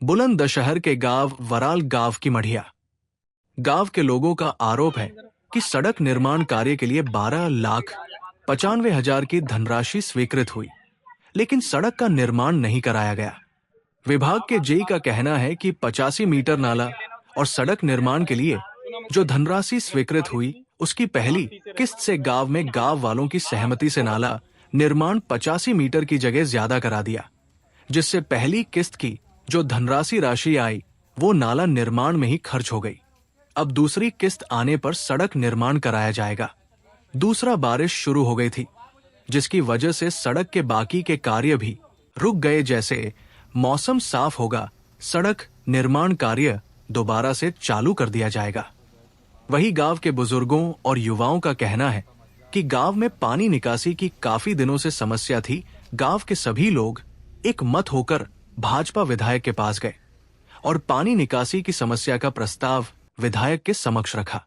बुलंदशहर के गांव वराल गांव की मढ़िया। गांव के लोगों का आरोप है कि सड़क निर्माण कार्य के लिए 12,95,000 की धनराशि स्वीकृत हुई, लेकिन सड़क का निर्माण नहीं कराया गया। विभाग के जेई का कहना है कि 85 मीटर नाला और सड़क निर्माण के लिए जो धनराशि स्वीकृत हुई, उसकी पहली किस्त से गांव में गांव वालों की सहमति से नाला निर्माण 85 मीटर की जगह ज्यादा करा दिया, जिससे पहली किस्त की जो धनराशि राशि आई वो नाला निर्माण में ही खर्च हो गई। अब दूसरी किस्त आने पर सड़क निर्माण कराया जाएगा। दूसरा, बारिश शुरू हो गई थी, जिसकी वजह से सड़क के बाकी के कार्य भी रुक गए। जैसे मौसम साफ होगा, सड़क निर्माण कार्य दोबारा से चालू कर दिया जाएगा। वही गांव के बुजुर्गों और युवाओं का कहना है कि गांव में पानी निकासी की काफी दिनों से समस्या थी। गांव के सभी लोग एक मत होकर भाजपा विधायक के पास गए और पानी निकासी की समस्या का प्रस्ताव विधायक के समक्ष रखा,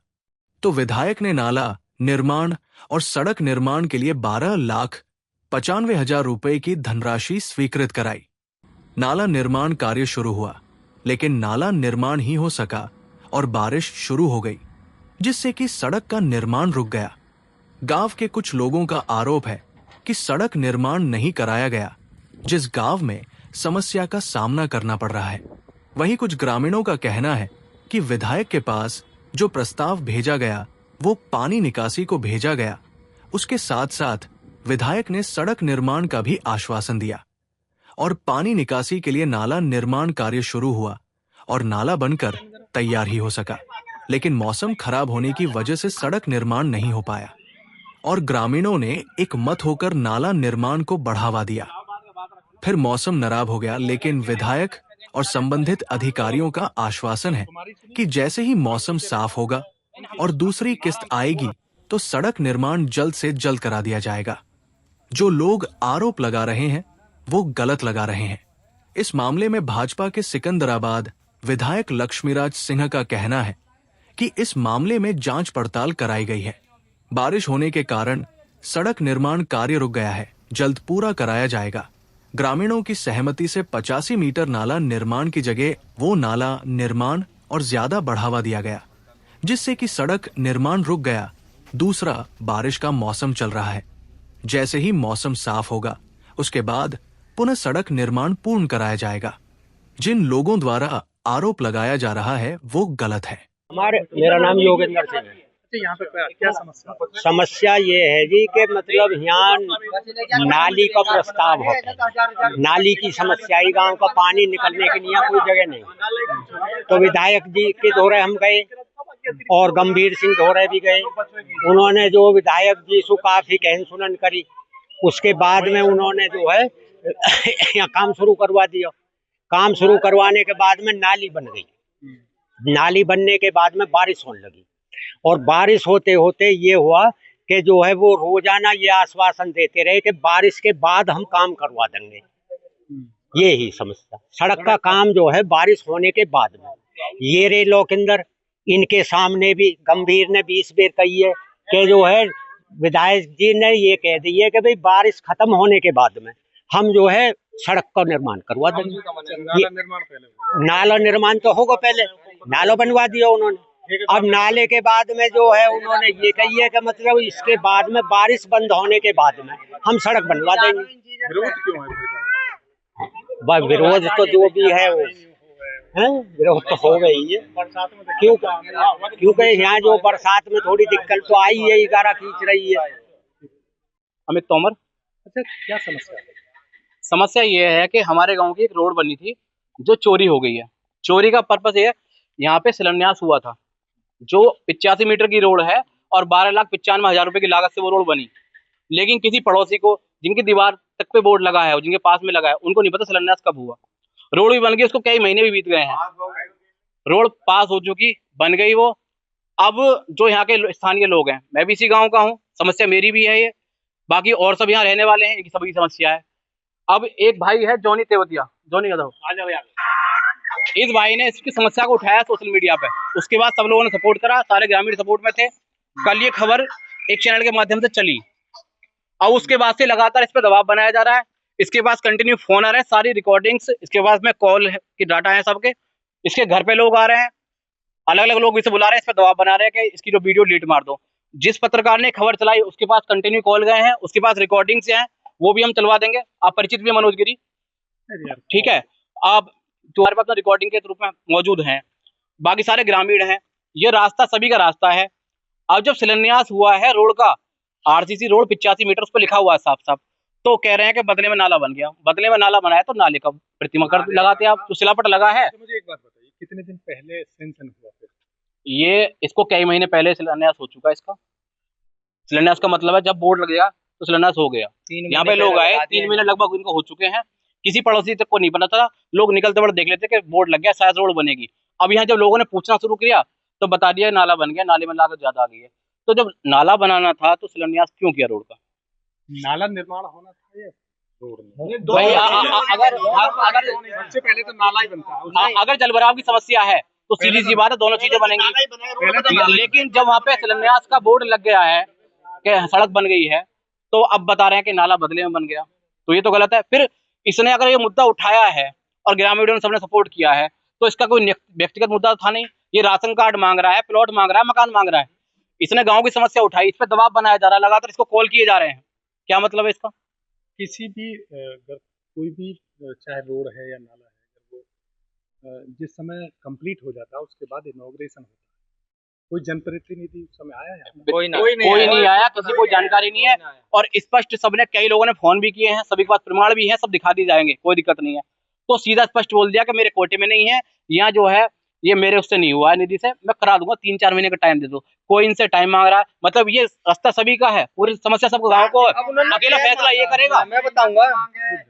तो विधायक ने नाला निर्माण और सड़क निर्माण के लिए 12,95,000 रुपए की धनराशि स्वीकृत कराई। नाला निर्माण कार्य शुरू हुआ, लेकिन नाला निर्माण ही हो सका और बारिश शुरू हो गई, जिससे कि सड़क का निर्माण रुक गया। गांव के कुछ लोगों का आरोप है कि सड़क निर्माण नहीं कराया गया, जिस गांव में समस्या का सामना करना पड़ रहा है। वहीं कुछ ग्रामीणों का कहना है कि विधायक के पास जो प्रस्ताव भेजा गया वो पानी निकासी को भेजा गया, उसके साथ साथ विधायक ने सड़क निर्माण का भी आश्वासन दिया और पानी निकासी के लिए नाला निर्माण कार्य शुरू हुआ और नाला बनकर तैयार ही हो सका, लेकिन मौसम खराब होने की वजह से सड़क निर्माण नहीं हो पाया और ग्रामीणों ने एक मत होकर नाला निर्माण को बढ़ावा दिया। फिर मौसम नराब हो गया, लेकिन विधायक और संबंधित अधिकारियों का आश्वासन है कि जैसे ही मौसम साफ होगा और दूसरी किस्त आएगी तो सड़क निर्माण जल्द से जल्द करा दिया जाएगा। जो लोग आरोप लगा रहे हैं वो गलत लगा रहे हैं। इस मामले में भाजपा के सिकंदराबाद विधायक लक्ष्मीराज सिंह का कहना है कि इस मामले में जांच पड़ताल कराई गई है। बारिश होने के कारण सड़क निर्माण कार्य रुक गया है, जल्द पूरा कराया जाएगा। ग्रामीणों की सहमति से 85 मीटर नाला निर्माण की जगह वो नाला निर्माण और ज्यादा बढ़ावा दिया गया, जिससे कि सड़क निर्माण रुक गया। दूसरा, बारिश का मौसम चल रहा है, जैसे ही मौसम साफ होगा उसके बाद पुनः सड़क निर्माण पूर्ण कराया जाएगा। जिन लोगों द्वारा आरोप लगाया जा रहा है वो गलत है। मेरा नाम योगेंद्र सिंह है। यहाँ पे क्या समस्या ये है जी कि मतलब यहाँ नाली का प्रस्ताव है, नाली की समस्या है। गांव का पानी निकलने के लिए कोई जगह नहीं, तो विधायक जी के दौरे हम गए और गंभीर सिंह दौरे भी गए। उन्होंने जो विधायक जी से काफी कहन सुनन करी, उसके बाद में उन्होंने जो है यहाँ काम शुरू करवा दिया। काम शुरू करवाने के बाद में नाली बन गई। नाली बनने के बाद में बारिश होने लगी और बारिश होते होते ये हुआ कि जो है वो रोजाना ये आश्वासन देते रहे कि बारिश के बाद हम काम करवा देंगे। ये ही समस्या, सड़क का काम जो है बारिश होने के बाद में। ये रे लोकिंदर, इनके सामने भी गंभीर ने 20 बेर कही है कि जो है विधायक जी ने ये कह दी है कि भाई बारिश खत्म होने के बाद में हम जो है सड़क का निर्माण करवा देंगे। नाला निर्माण तो होगा, पहले नाला बनवा दिया उन्होंने। अब नाले के बाद में जो है उन्होंने ये कही है कि मतलब इसके बाद में बारिश बंद होने के बाद में हम सड़क बनवा देंगे। विरोध क्यों है? विरोध तो जो भी है वो विरोध तो हो गई है। क्योंकि यहाँ जो बरसात में थोड़ी दिक्कत तो आई है, गारा खींच रही है। अमित तोमर। अच्छा, क्या समस्या है? समस्या ये है कि हमारे गांव की एक रोड बनी थी जो चोरी हो गई है। चोरी का पर्पस ये, यहाँ पे शिलान्यास हुआ था, जो 85 मीटर की रोड है और 12,95,000 रुपए की लागत से वो रोड बनी, लेकिन किसी पड़ोसी को जिनकी दीवार तक पे बोर्ड लगा है और जिनके पास में लगा है उनको नहीं पता शिलान्यास कब हुआ। रोड भी बन गई, उसको कई महीने भी बीत गए हैं, रोड पास हो चुकी, बन गई वो। अब जो यहाँ के स्थानीय लोग हैं, मैं भी इसी गाँव का हूँ, समस्या मेरी भी है ये, बाकी और सब यहाँ रहने वाले हैं, एक सभी समस्या है। अब एक भाई है जॉनी तेवतिया, जॉनी यादव, इस भाई ने इसकी समस्या को उठाया सोशल मीडिया पे, उसके बाद सब लोगों ने सपोर्ट करा, सारे ग्रामीण सपोर्ट में थे। कल ये खबर एक चैनल के माध्यम से चली, अब उसके बाद से लगातार इस पर दबाव बनाया जा रहा है। इसके पास कंटिन्यू फोन आ रहे हैं, सारी रिकॉर्डिंग्स इसके पास में कॉल की डाटा है सबके। इसके घर पे लोग आ रहे हैं, अलग अलग लोग इसे बुला रहे हैं, इस पर दबाव बना रहे हैं कि इसकी जो वीडियो डिलीट मार दो। जिस पत्रकार ने खबर चलाई उसके पास कंटिन्यू कॉल गए हैं, उसके पास रिकॉर्डिंग्स हैं, वो भी हम चलवा देंगे। आप परिचित भी हैं मनोज गिरी, ठीक है। आप जो हमारे पास रिकॉर्डिंग के रूप में मौजूद हैं, बाकी सारे ग्रामीण हैं। ये रास्ता सभी का रास्ता है। अब जब शिलान्यास हुआ है रोड का, आरसीसी रोड 85 मीटर, उस पर लिखा हुआ है साफ साफ, तो कह रहे हैं कि बदले में नाला बन गया। बदले में नाला बनाया तो नाले का प्रतिमा कर लगाते आप, तो शिलापट लगा है। तो मुझे एक बात बताइए, कितने दिन पहले सेंक्शन हुआ फिर? ये इसको कई महीने पहले शिलान्यास हो चुका है इसका। शिलान्यास का मतलब है जब बोर्ड लग गया तो शिलान्यास हो गया। यहाँ पे लोग आए, 3 महीने लगभग इनको हो चुके हैं, किसी पड़ोसी तक को नहीं पता था। लोग निकलते वक्त देख लेते कि बोर्ड लग गया, शायद रोड बनेगी। अब यहाँ जब लोगों ने पूछना शुरू किया तो बता दिया नाला बन गया, नाले में लागत ज्यादा आ गई है। तो जब नाला बनाना था तो शिलान्यास क्यों किया रोड का? नाला निर्माण होना था या रोड में? भाई अगर सबसे पहले तो नाला ही बनता है। अगर जलभराव की समस्या है तो सीधी सी बात है, दोनों चीजें बनेंगी। लेकिन जब वहाँ पे शिलान्यास का बोर्ड लग गया है कि सड़क बन गई है, तो अब बता रहे हैं कि नाला बदले में बन गया, तो ये तो गलत है। फिर इसने अगर ये मुद्दा उठाया है और ग्रामीणों ने सबने सपोर्ट किया है, तो इसका कोई व्यक्तिगत मुद्दा था नहीं। ये राशन कार्ड मांग रहा है, प्लॉट मांग रहा है, मकान मांग रहा है। इसने गांव की समस्या उठाई, इस पर दबाव बनाया जा रहा है, लगातार इसको कॉल किए जा रहे हैं। क्या मतलब है इसका? किसी भी अगर कोई भी चाहे रोड है या नाला है, अगर वो जिस समय कंप्लीट हो जाता है उसके बाद इनॉग्रेशन होता है, कोई जनप्रतिनिधि उस समय आया है? कोई नहीं आया, किसी को जानकारी नहीं है। और स्पष्ट सबने, कई लोगों ने फोन भी किए हैं, सभी के पास प्रमाण भी है, सब दिखा दिए जाएंगे, कोई दिक्कत नहीं है। तो सीधा स्पष्ट बोल दिया कि मेरे कोटे में नहीं है, यहाँ जो है ये मेरे उससे नहीं हुआ है, निधि से मैं करा दूंगा, 3-4 महीने का टाइम दे दो। कोई इनसे टाइम मांग रहा है, मतलब ये रास्ता सभी का है, पूरी समस्या सबको गाँव को, अकेला फैसला ये करेगा? मैं बताऊंगा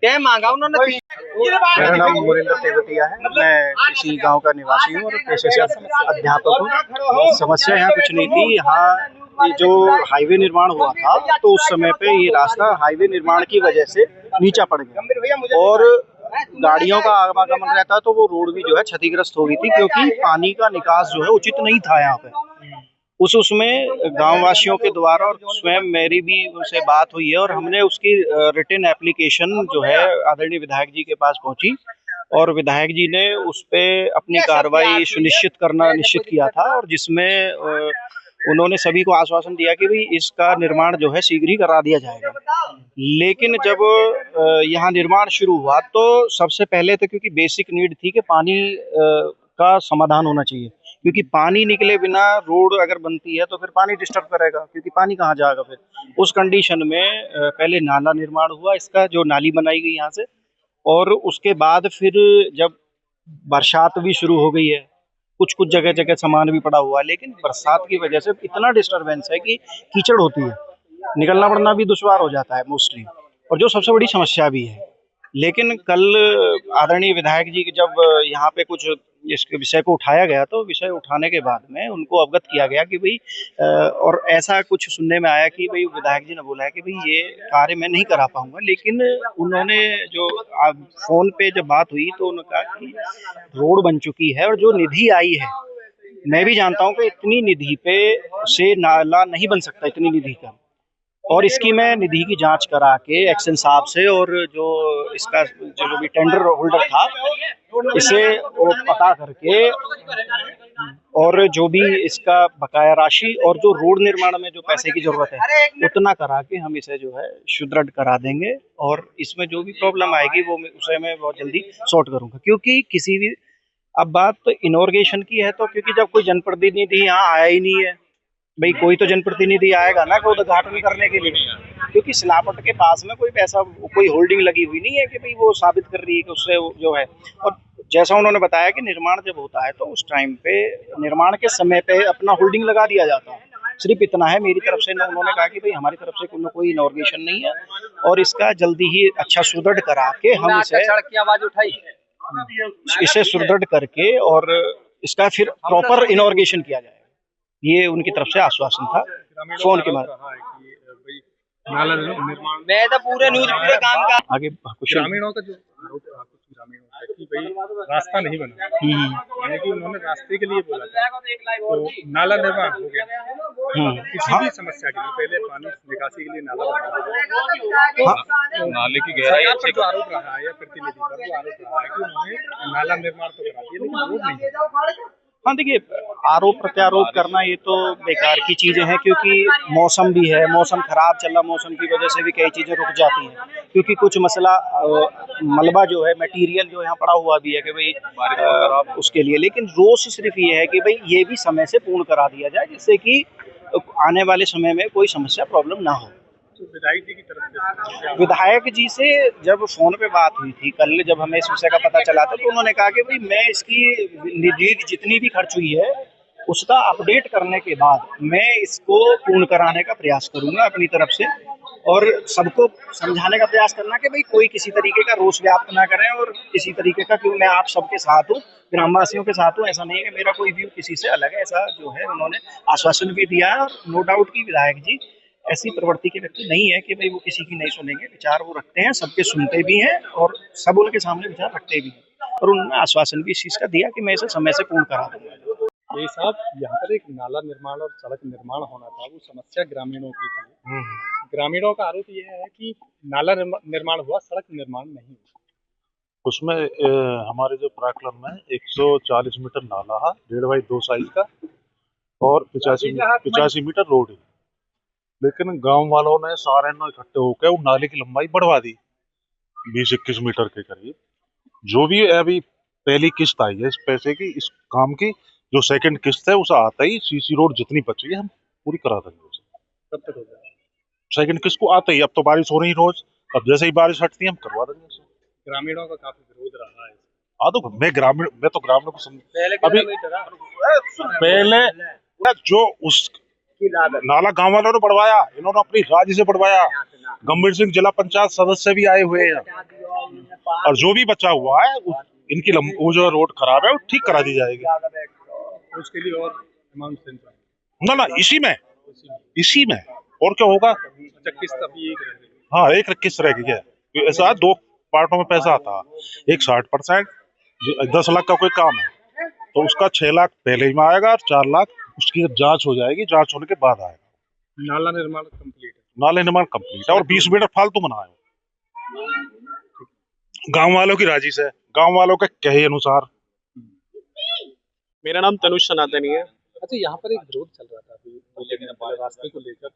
टाइम मांगा उन्होंने। मेरा नाम मुरिंदर तेवतिया है, मैं इसी गांव का निवासी हूँ और पेशे से अध्यापक हूँ। समस्या यहाँ कुछ नहीं थी। यहाँ ये जो हाईवे निर्माण हुआ था तो उस समय पे ये रास्ता हाईवे निर्माण की वजह से नीचा पड़ गया और गाड़ियों का आवागमन रहता तो वो रोड भी जो है क्षतिग्रस्त हो गई थी, क्योंकि पानी का निकास जो है उचित नहीं था यहाँ पे। उसमें गांव वासियों के द्वारा और स्वयं मेरी भी उनसे बात हुई है और हमने उसकी रिटन एप्लीकेशन जो है आदरणीय विधायक जी के पास पहुंची और विधायक जी ने उस पे अपनी कार्रवाई सुनिश्चित करना निश्चित किया था, और जिसमें उन्होंने सभी को आश्वासन दिया कि भाई इसका निर्माण जो है शीघ्र ही करा दिया जाएगा। लेकिन जब यहाँ निर्माण शुरू हुआ तो सबसे पहले तो क्योंकि बेसिक नीड थी कि पानी का समाधान होना चाहिए, क्योंकि पानी निकले बिना रोड अगर बनती है तो फिर पानी डिस्टर्ब करेगा, क्योंकि पानी कहाँ जाएगा फिर। उस कंडीशन में पहले नाला निर्माण हुआ, इसका जो नाली बनाई गई यहाँ से, और उसके बाद फिर जब बरसात भी शुरू हो गई है, कुछ कुछ जगह जगह सामान भी पड़ा हुआ है, लेकिन बरसात की वजह से इतना डिस्टरबेंस है कि कीचड़ होती है, निकलना पड़ना भी दुश्वार हो जाता है मोस्टली, और जो सबसे बड़ी समस्या भी है। लेकिन कल आदरणीय विधायक जी जब यहाँ पे कुछ इस विषय को उठाया गया तो विषय उठाने के बाद में उनको अवगत किया गया कि भाई और ऐसा कुछ सुनने में आया कि भाई विधायक जी ने बोला है कि भाई ये कार्य मैं नहीं करा पाऊंगा, लेकिन उन्होंने जो फोन पे जब बात हुई तो उन्होंने कहा कि रोड बन चुकी है और जो निधि आई है, मैं भी जानता हूँ कि इतनी निधि पे से नाला नहीं बन सकता, इतनी निधि का, और इसकी मैं निधि की जांच करा के एक्शन साहब से और जो इसका जो भी टेंडर होल्डर था इसे वो पता करके और जो भी इसका बकाया राशि और जो रोड निर्माण में जो पैसे की जरूरत है उतना करा के हम इसे जो है सुदृढ़ करा देंगे, और इसमें जो भी प्रॉब्लम आएगी वो उसे मैं बहुत जल्दी सॉर्ट करूंगा। क्योंकि किसी भी अब बात इनॉर्गेशन की है तो क्योंकि जब कोई जनप्रतिनिधि यहाँ आया ही नहीं है, भाई कोई तो जनप्रतिनिधि आएगा ना को उद्घाटन करने के लिए, क्योंकि सिलापट के पास में कोई पैसा कोई होल्डिंग लगी हुई नहीं है कि भाई वो साबित कर रही है कि उससे जो है। और जैसा उन्होंने बताया कि निर्माण जब होता है तो उस टाइम पे निर्माण के समय पे अपना होल्डिंग लगा दिया जाता है, सिर्फ इतना है मेरी तरफ से। उन्होंने कहा कि भाई हमारी तरफ से कोई इनॉर्गेशन नहीं है और इसका जल्दी ही अच्छा सुदृढ़ करा के हम इसे सुदृढ़ करके और इसका फिर प्रॉपर इनॉर्गेशन किया जाएगा, ये उनकी तरफ से आश्वासन था फोन के माध्यम। नाला निर्माण मैं तो पूरे न्यूज पूरे काम का आगे कुछ ग्रामीणों का जो आरोप था, कुछ ग्रामीणों का कि भाई रास्ता नहीं बना, यानी कि उन्होंने रास्ते के लिए बोला था, तो नाला निर्माण हो गया। किसी भी समस्या के लिए पहले पानी निकासी के लिए नाला बना। नाले की गहराई सरकार पर जो आरोप रहा है या प्रतिनिधि पर जो आरोप रहा है कि उन्होंने नाला निर्माण तो करा दिया लेकिन रोड नहीं है। हाँ देखिए, आरोप प्रत्यारोप करना ये तो बेकार की चीजें हैं, क्योंकि मौसम भी है, मौसम खराब चल रहा, मौसम की वजह से भी कई चीजें रुक जाती हैं, क्योंकि कुछ मसला मलबा जो है, मटेरियल जो यहाँ पड़ा हुआ भी है कि भाई उसके लिए। लेकिन रोज सिर्फ ये है कि भाई ये भी समय से पूर्ण करा दिया जाए, जिससे कि आने वाले समय में कोई समस्या प्रॉब्लम ना हो। तो विधायक जी की तरफ से विधायक जी से जब फोन पे बात हुई थी कल, जब हमें इस विषय का पता चला था, तो उन्होंने कहा कि भाई मैं इसकी निधि जितनी भी खर्च हुई है उसका अपडेट करने के बाद मैं इसको पूर्ण कराने का प्रयास करूंगा अपनी तरफ से, और सबको समझाने का प्रयास करना कि भाई कोई किसी तरीके का रोष व्याप्त ना करें, और किसी तरीके का, क्योंकि मैं आप सबके साथ हूँ, ग्रामवासियों के साथ हूँ, ऐसा नहीं है कि मेरा कोई व्यू किसी से अलग है, ऐसा जो है उन्होंने आश्वासन भी दिया है। और नो डाउट कि विधायक जी ऐसी प्रवृत्ति के व्यक्ति नहीं है कि भाई वो किसी की नहीं सुनेंगे, विचार वो रखते हैं, सबके सुनते भी हैं और सब उनके सामने विचार रखते भी हैं, और उन्होंने आश्वासन भी इस चीज़ का दिया कि मैं इसे समय से पूर्ण करा दूंगा। ये साहब, यहाँ पर एक नाला निर्माण और सड़क निर्माण होना था, वो समस्या ग्रामीणों की थी। ग्रामीणों का आरोप यह है कि नाला निर्माण हुआ, सड़क निर्माण नहीं हुआ। उसमें हमारे जो प्राकलन में 140 मीटर नाला है, 1.5 बाई 2 साइज का, और 85 मीटर रोड है। लेकिन गांव वालों ने सारे इकट्ठे होकर वो नाले की लंबाई बढ़वा दी 20-21 मीटर के करीब। जो भी अभी पहली किस्त आई है इस पैसे की, इस काम की, जो सेकंड किस्त है उसे आता ही सीसी रोड जितनी बची है हम पूरी करा देंगे उसे। कब तक हो जाएगा? सेकंड किस्त को आता ही, अब तो बारिश हो रही रोज, अब जैसे ही बारिश हटती है हम करवा देंगे उसे। ग्रामीणों का काफी विरोध रहा है। हाँ तो मैं तो ग्रामीणों को अभी पहले जो उस नाला गांव वालों ने बढ़वाया, इन्होंने अपनी राजी से बढ़वाया। गंभीर सिंह जिला पंचायत सदस्य भी आए हुए हैं, और जो भी बचा हुआ है इनकी वो जो रोड खराब है वो ठीक करा दी जाएगी। उसके लिए और अमाउंट ना इसी में और क्या होगा। अच्छा, किस्त अभी एक रह गई। हाँ, एक किस्त रह गई है। ऐसा 2 पार्टों में पैसा आता है। एक 60%, 10 लाख का कोई काम है तो उसका 6 लाख पहले ही में आएगा, और 4 लाख उसकी जांच हो जाएगी, जांच होने के बाद आएगा। नाला निर्माण कंप्लीट है। नाले निर्माण कंप्लीट है, और 20 मीटर फालतू बना है गांव वालों की राजी से, गांव वालों के कहे अनुसार। मेरा नाम तनुष सनातनी है। अच्छा, यहाँ पर एक विरोध चल रहा था अभी 2 दिन पहले, रास्ते को लेकर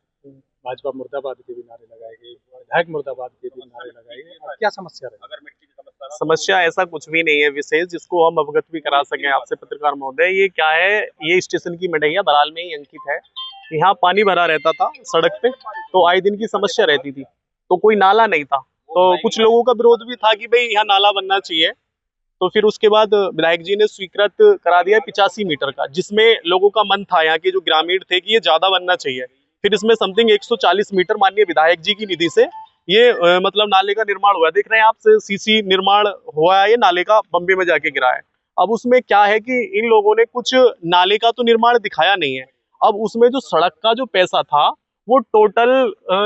भाजपा मुर्दाबाद के भी नारे लगाए गए, विधायक मुर्दाबाद के भी नारे लगाए गए। क्या समस्या रही? समस्या ऐसा कुछ भी नहीं है विशेष जिसको हम अवगत भी करा सकें आपसे पत्रकार महोदय। ये क्या है, ये स्टेशन की मढ़ैया बराल में ही अंकित है। यहाँ पानी भरा रहता था सड़क पे, तो आए दिन की समस्या रहती थी, तो कोई नाला नहीं था, तो कुछ लोगों का विरोध भी था कि भाई यहाँ नाला बनना चाहिए। तो फिर उसके बाद विधायक जी ने स्वीकृत करा दिया 85 मीटर का, जिसमें लोगों का मन था, यहाँ के जो ग्रामीण थे, कि ये ज्यादा बनना चाहिए। फिर इसमें समथिंग 140 मीटर माननीय विधायक जी की निधि से ये मतलब नाले का निर्माण हुआ है। देख रहे हैं आप, सीसी निर्माण हुआ है, ये नाले का बम्बे में जाके गिरा है। अब उसमें क्या है कि इन लोगों ने कुछ नाले का तो निर्माण दिखाया नहीं है, अब उसमें जो सड़क का जो पैसा था वो टोटल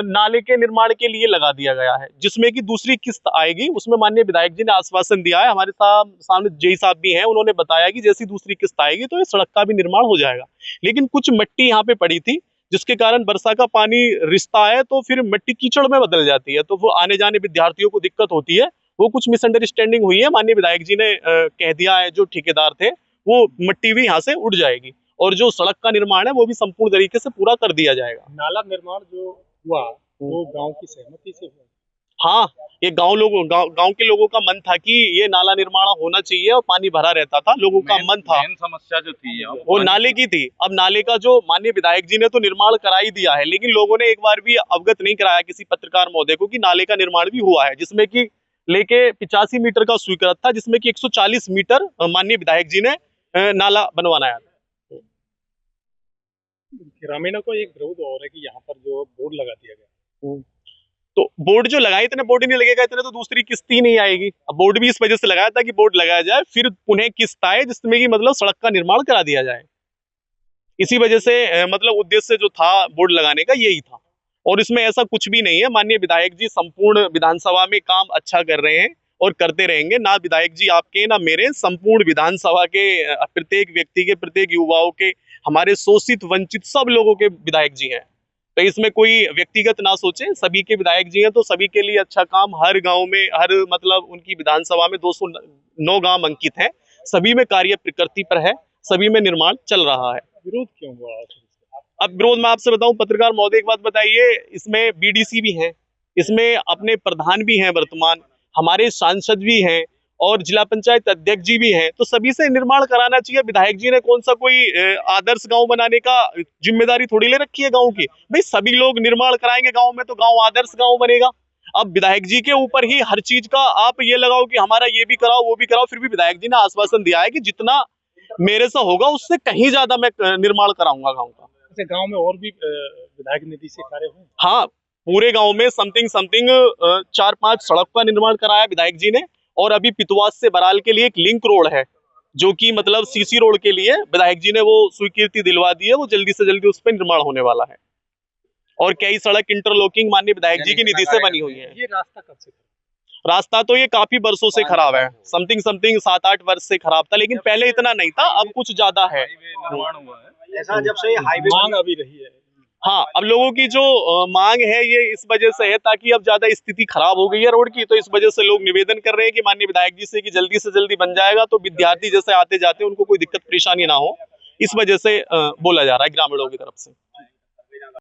नाले के निर्माण के लिए लगा दिया गया है, जिसमें कि दूसरी किस्त आएगी। उसमें माननीय विधायक जी ने आश्वासन दिया है, हमारे सामने जेई साहब भी हैं, उन्होंने बताया कि जैसी दूसरी किस्त आएगी तो ये सड़क का भी निर्माण हो जाएगा। लेकिन कुछ मिट्टी यहाँ पे पड़ी थी, जिसके कारण वर्षा का पानी रिसता है तो फिर मिट्टी कीचड़ में बदल जाती है, तो वो आने जाने विद्यार्थियों को दिक्कत होती है। वो कुछ मिसअंडरस्टैंडिंग हुई है, माननीय विधायक जी ने कह दिया है जो ठेकेदार थे, वो मिट्टी भी यहाँ से उड़ जाएगी, और जो सड़क का निर्माण है वो भी संपूर्ण तरीके से पूरा कर दिया जाएगा। नाला निर्माण जो हुआ वो गांव की सहमति से हुआ? हाँ, ये गांव के लोगों का मन था कि ये नाला निर्माण होना चाहिए, और पानी भरा रहता था, लोगों का मन था। समस्या जो थी वो नाले की थी। अब नाले का जो माननीय विधायक जी ने तो निर्माण करा ही दिया है, लेकिन लोगों ने एक बार भी अवगत नहीं कराया किसी पत्रकार महोदय को कि नाले का निर्माण भी हुआ है, जिसमें कि लेके 85 मीटर का स्वीकृत था, जिसमें कि 140 मीटर माननीय विधायक जी ने नाला बनवाना है। ग्रामीणों को एक विरोध और है कि यहाँ पर जो बोर्ड लगा दिया गया, तो बोर्ड जो लगाए, इतने बोर्ड नहीं लगेगा, इतने तो दूसरी किस्त ही नहीं आएगी। अब बोर्ड भी इस वजह से लगाया था कि बोर्ड लगाया जाए, फिर पुनः किस्त आए, जिसमें कि मतलब सड़क का निर्माण करा दिया जाए। इसी वजह से मतलब उद्देश्य जो था बोर्ड लगाने का यही था, और इसमें ऐसा कुछ भी नहीं है। माननीय विधायक जी संपूर्ण विधानसभा में काम अच्छा कर रहे हैं, और करते रहेंगे। ना विधायक जी आपके ना मेरे, संपूर्ण विधानसभा के प्रत्येक व्यक्ति के, प्रत्येक युवाओं के, हमारे शोषित वंचित सब लोगों के विधायक जी हैं। तो इसमें कोई व्यक्तिगत ना सोचे, सभी के विधायक जी हैं तो सभी के लिए अच्छा काम हर गांव में, हर मतलब उनकी विधानसभा में 209 गांव अंकित हैं, सभी में कार्य प्रकृति पर है, सभी में निर्माण चल रहा है। विरोध क्यों हुआ? अब विरोध में आपसे बताऊं पत्रकार महोदय, एक बात बताइए, इसमें बीडीसी भी हैं, इसमें अपने प्रधान भी हैं, वर्तमान हमारे सांसद भी हैं और जिला पंचायत अध्यक्ष जी भी हैं, तो सभी से निर्माण कराना चाहिए। विधायक जी ने कौन सा कोई आदर्श गांव बनाने का जिम्मेदारी थोड़ी ले रखी है गांव की। भाई सभी लोग निर्माण कराएंगे गांव में तो गांव आदर्श गांव बनेगा। अब विधायक जी के ऊपर ही हर चीज का आप ये लगाओ कि हमारा ये भी कराओ वो भी कराओ, फिर भी विधायक जी ने आश्वासन दिया है कि जितना मेरे से होगा उससे कहीं ज्यादा मैं निर्माण कराऊंगा गाँव का। गांव में और भी विधायक निधि से कार्य हुए? हाँ, पूरे गांव में समथिंग 4-5 सड़क का निर्माण कराया विधायक जी ने, और अभी पितवास से बराल के लिए एक लिंक रोड है जो कि मतलब सीसी रोड के लिए विधायक जी ने वो स्वीकृति दिलवा दी है, वो जल्दी से जल्दी उस पर निर्माण होने वाला है। और कई सड़क इंटरलॉकिंग माननीय विधायक जी की निधि से बनी हुई है। ये रास्ता कब से? रास्ता तो ये काफी वर्षों से खराब है, समथिंग 7-8 वर्ष से खराब था, लेकिन पहले इतना नहीं था, अब कुछ ज्यादा है। ऐसा जब से हाईवे मांग अभी रही है। हाँ, अब लोगों की जो मांग है ये इस वजह से है ताकि अब ज्यादा स्थिति खराब हो गई है रोड की, तो इस वजह से लोग निवेदन कर रहे हैं कि माननीय विधायक जी से कि जल्दी से जल्दी बन जाएगा तो विद्यार्थी जैसे आते जाते उनको कोई दिक्कत परेशानी ना हो, इस वजह से बोला जा रहा है ग्रामीणों की तरफ से।